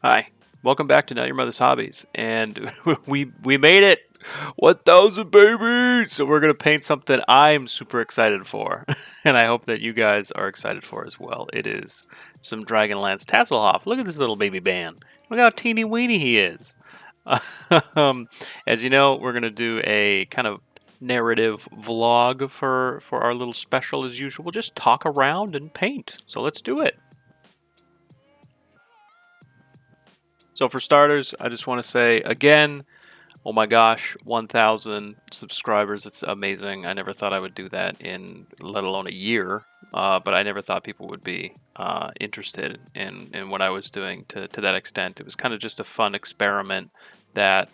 Hi, welcome back to Now Your Mother's Hobbies, and we made it 1,000 babies. So we're gonna paint something I'm super excited for, and I hope that you guys are excited for as well. It is some Dragonlance Tasslehoff. Look at this little baby band. Look how teeny weeny he is. um, as you know, we're gonna do a kind of narrative vlog for our little special as usual. We'll just talk around and paint. So let's do it. So for starters, I just want to say again, oh my gosh, 1,000 subscribers. It's amazing. I never thought I would do that in let alone a year. But I never thought people would be interested in what I was doing to that extent. It was kind of just a fun experiment that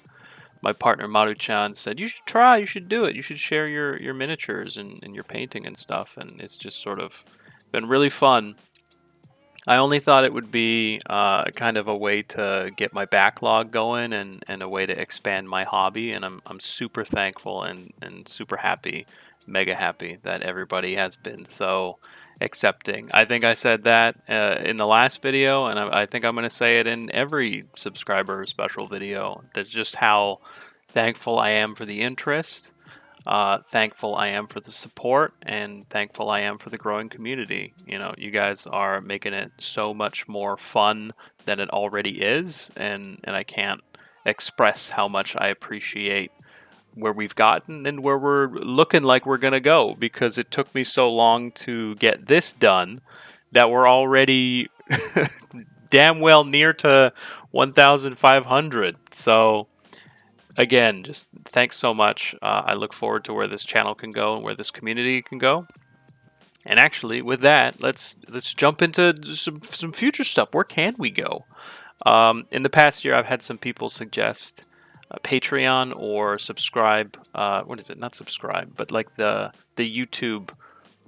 my partner Maru-chan said, you should try, you should do it. You should share your miniatures and your painting and stuff. And it's just sort of been really fun. I only thought it would be kind of a way to get my backlog going and a way to expand my hobby. And I'm super thankful and super happy, mega happy that everybody has been so accepting. I think I said that in the last video, and I think I'm going to say it in every subscriber special video. That's just how thankful I am for the interest. Thankful I am for the support, and thankful I am for the growing community. You know, you guys are making it so much more fun than it already is, and I can't express how much I appreciate where we've gotten and where we're looking like we're gonna go, because it took me so long to get this done that we're already damn well near to 1,500. So again, just thanks so much. I look forward to where this channel can go and where this community can go. And actually, with that, let's jump into some future stuff. Where can we go? In the past year, I've had some people suggest Patreon or subscribe. What is it? Not subscribe, but like the YouTube.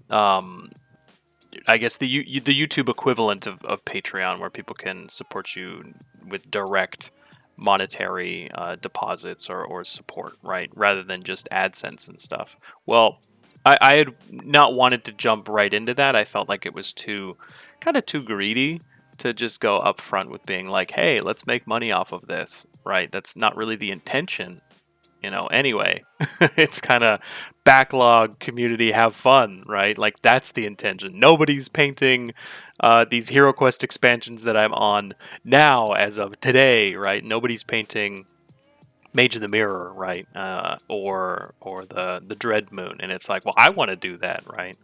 I guess the YouTube equivalent of Patreon, where people can support you with direct monetary deposits or support, right? Rather than just AdSense and stuff. Well, I had not wanted to jump right into that. I felt like it was too greedy to just go up front with being like, hey, let's make money off of this, right? That's not really the intention. Anyway, it's kind of backlog community, have fun, right? Like that's the intention. Nobody's painting these Hero Quest expansions that I'm on now as of today, right? Nobody's painting Mage of the Mirror, right? Or the Dread Moon, and it's like, well, I want to do that, right?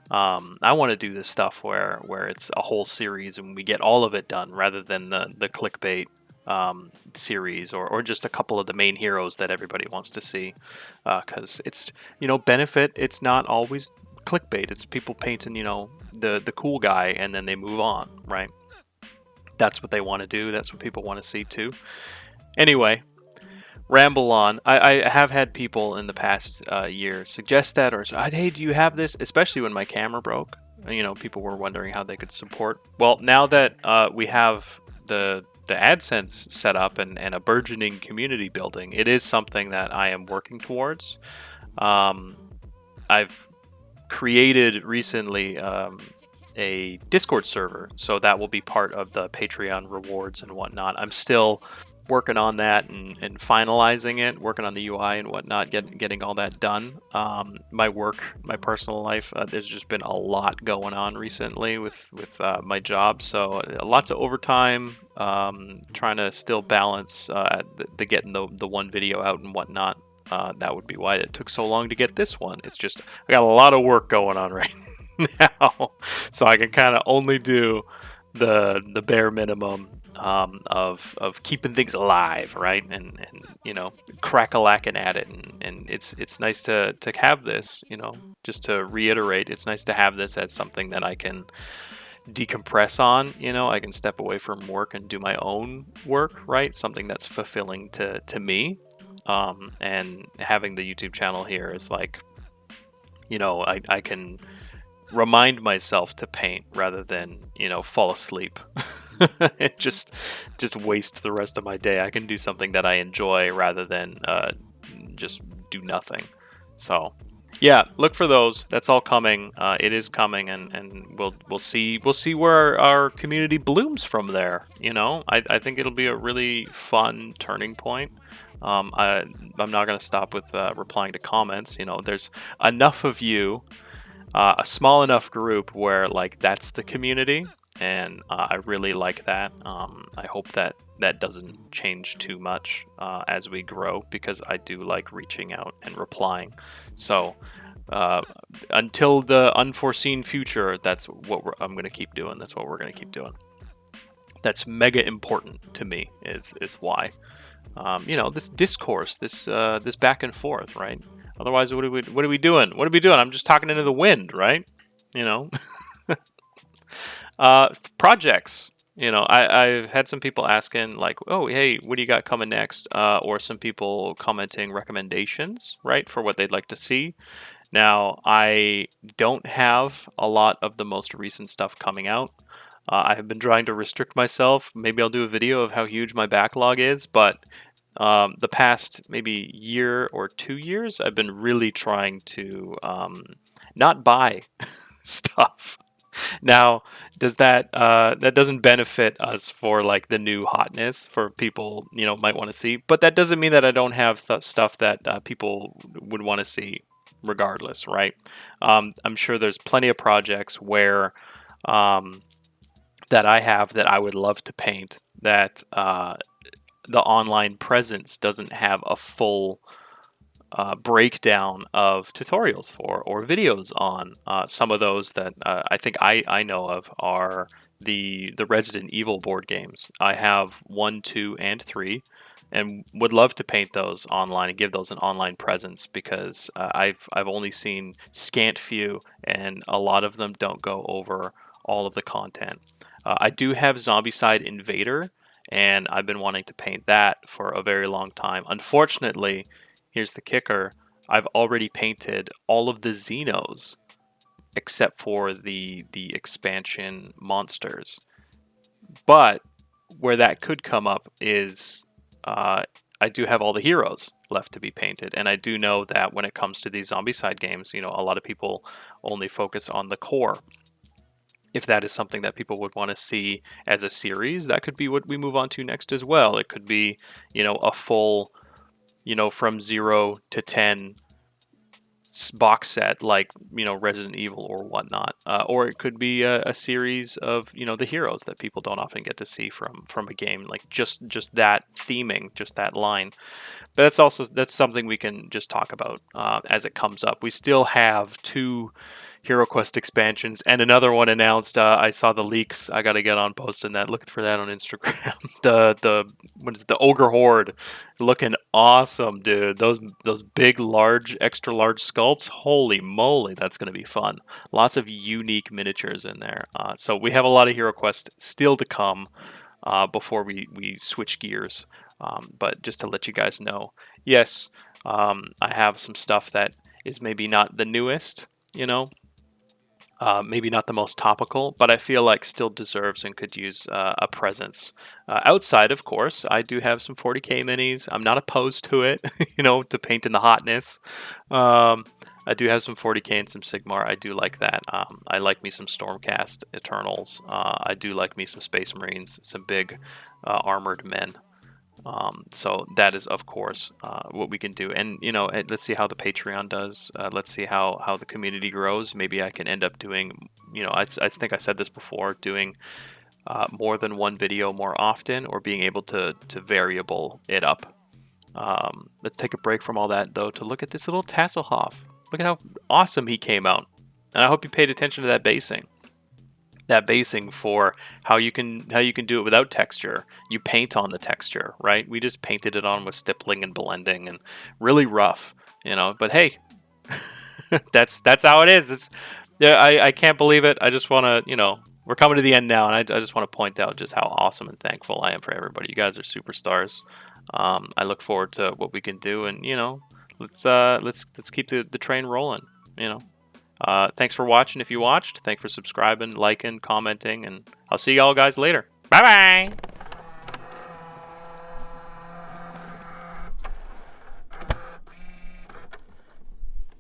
I want to do this stuff where it's a whole series and we get all of it done rather than the clickbait series or just a couple of the main heroes that everybody wants to see, because it's benefit. It's not always clickbait. It's people painting the cool guy and then they move on, right? That's what they want to do. That's what people want to see too. Anyway, ramble on. I have had people in the past year suggest that, or hey, do you have this? Especially when my camera broke. People were wondering how they could support. Well, now that we have the AdSense set up and a burgeoning community building, it is something that I am working towards. I've created recently a Discord server, so that will be part of the Patreon rewards and whatnot. I'm still working on that and finalizing it, working on the UI and whatnot, getting all that done. My work, my personal life, there's just been a lot going on recently with my job, so lots of overtime, trying to still balance the getting the one video out and whatnot. That would be why it took so long to get this one. It's just I got a lot of work going on right now, so I can kind of only do the bare minimum of keeping things alive, right? And crack-a-lacking at it, and it's nice to have this. Just to reiterate, it's nice to have this as something that I can decompress on. I can step away from work and do my own work, right? Something that's fulfilling to me. And having the YouTube channel here is like, I can remind myself to paint rather than fall asleep and just waste the rest of my day. I can do something that I enjoy rather than just do nothing. So Yeah, look for those. That's all coming. It is coming, and we'll see where our community blooms from there. I think it'll be a really fun turning point. I'm not gonna stop with replying to comments. There's enough of you, a small enough group where like that's the community, and I really like that. I hope that doesn't change too much as we grow, because I do like reaching out and replying. So uh, until the unforeseen future, that's what I'm going to keep doing. That's what we're going to keep doing. That's mega important to me. Is why. This discourse, this back and forth, right? Otherwise, what are we doing? What are we doing? I'm just talking into the wind, right? You know. Projects. I've had some people asking like, "Oh, hey, what do you got coming next?" Or some people commenting recommendations, right, for what they'd like to see. Now, I don't have a lot of the most recent stuff coming out. I have been trying to restrict myself. Maybe I'll do a video of how huge my backlog is, but the past maybe year or 2 years, I've been really trying to not buy stuff. Now, does that doesn't benefit us for like the new hotness for people might want to see, but that doesn't mean that I don't have stuff that people would want to see regardless, right? I'm sure there's plenty of projects where um, that I have that I would love to paint that the online presence doesn't have a full breakdown of tutorials for or videos on. Some of those that I think I know of are the Resident Evil board games. I have 1, 2, and 3, and would love to paint those online and give those an online presence, because I've only seen scant few, and a lot of them don't go over all of the content. I do have Zombicide Invader, and I've been wanting to paint that for a very long time. Unfortunately, here's the kicker: I've already painted all of the Xenos except for the expansion monsters. But where that could come up is I do have all the heroes left to be painted, and I do know that when it comes to these Zombicide games, a lot of people only focus on the core. If that is something that people would want to see as a series, that could be what we move on to next as well. It could be, a full, from 0 to 10 box set, like Resident Evil or whatnot, or it could be a series of the heroes that people don't often get to see from a game, like just that theming, just that line. But that's something we can just talk about as it comes up. We still have 2 Hero Quest expansions and another one announced. I saw the leaks. I got to get on posting that. Look for that on Instagram. the what is it? The Ogre Horde, looking awesome, dude. Those big, large, extra large sculpts. Holy moly, that's going to be fun. Lots of unique miniatures in there. So we have a lot of Hero Quest still to come before we switch gears. But just to let you guys know, yes, I have some stuff that is maybe not the newest. Maybe not the most topical, but I feel like still deserves and could use a presence. Outside, of course, I do have some 40k minis. I'm not opposed to it, to paint in the hotness. I do have some 40k and some Sigmar. I do like that. I like me some Stormcast Eternals. I do like me some Space Marines, some big armored men. So that is, of course, what we can do. And, let's see how the Patreon does. Let's see how the community grows. Maybe I can end up doing, I think I said this before, doing more than one video more often, or being able to variable it up. Let's take a break from all that, though, to look at this little Tasslehoff. Look at how awesome he came out. And I hope you paid attention to that basing. That basing for how you can do it without texture. You paint on the texture, right? We just painted it on with stippling and blending and really rough, But hey, that's how it is. I can't believe it. I just want to, we're coming to the end now, and I just want to point out just how awesome and thankful I am for everybody. You guys are superstars. I look forward to what we can do, and let's keep the train rolling. Thanks for watching if you watched. Thanks for subscribing, liking, commenting, and I'll see y'all guys later. Bye-bye!